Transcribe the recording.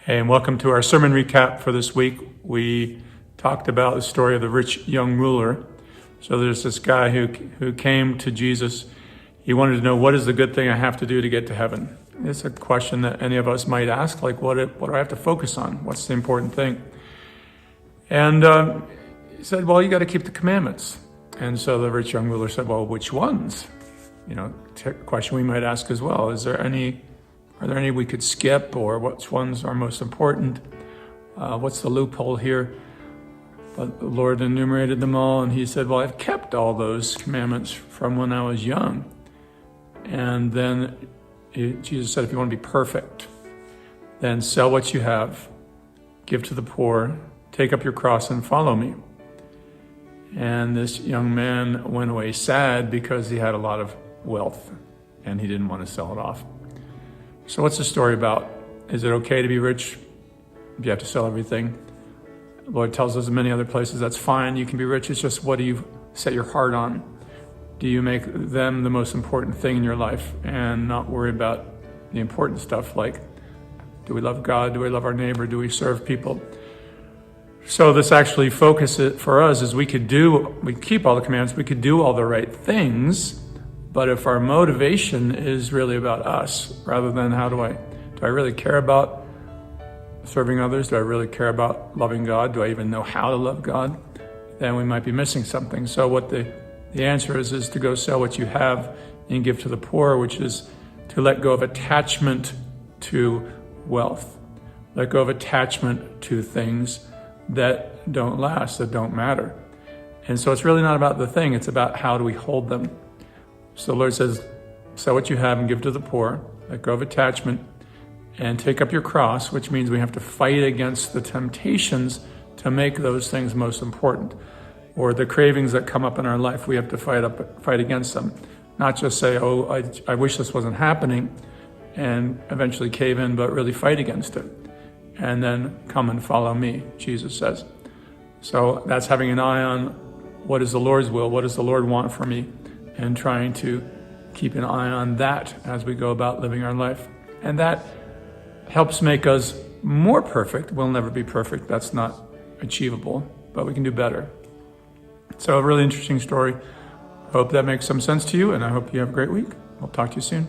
Hey, and welcome to our sermon recap for this week. We talked about the story of the rich young ruler. So there's this guy who came to Jesus. He wanted to know, what is the good thing I have to do to get to heaven? It's a question that any of us might ask, like, what do I have to focus on? What's the important thing? And he said, well, you got to keep the commandments. And so the rich young ruler said, well, which ones? Question we might ask as well. Are there any we could skip, or which ones are most important? What's the loophole here? But the Lord enumerated them all, and he said, well, I've kept all those commandments from when I was young. And then Jesus said, if you want to be perfect, then sell what you have, give to the poor, take up your cross and follow me. And this young man went away sad because he had a lot of wealth and he didn't want to sell it off. So what's the story about? Is it okay to be rich? Do you have to sell everything? The Lord tells us in many other places that's fine. You can be rich. It's just, what do you set your heart on? Do you make them the most important thing in your life and not worry about the important stuff like, do we love God? Do we love our neighbor? Do we serve people? So this actually focuses for us is we keep all the commandments, we could do all the right things, but if our motivation is really about us, rather than do I really care about serving others? Do I really care about loving God? Do I even know how to love God? Then we might be missing something. So what the answer is to go sell what you have and give to the poor, which is to let go of attachment to wealth. Let go of attachment to things that don't last, that don't matter. And so it's really not about the thing, it's about how do we hold them. So the Lord says, sell what you have and give to the poor, let go of attachment, and take up your cross, which means we have to fight against the temptations to make those things most important, or the cravings that come up in our life. We have to fight against them, not just say, oh, I wish this wasn't happening, and eventually cave in, but really fight against it. And then come and follow me, Jesus says. So that's having an eye on what is the Lord's will, what does the Lord want for me, and trying to keep an eye on that as we go about living our life. And that helps make us more perfect. We'll never be perfect. That's not achievable, but we can do better. So a really interesting story. Hope that makes some sense to you, and I hope you have a great week. I'll talk to you soon.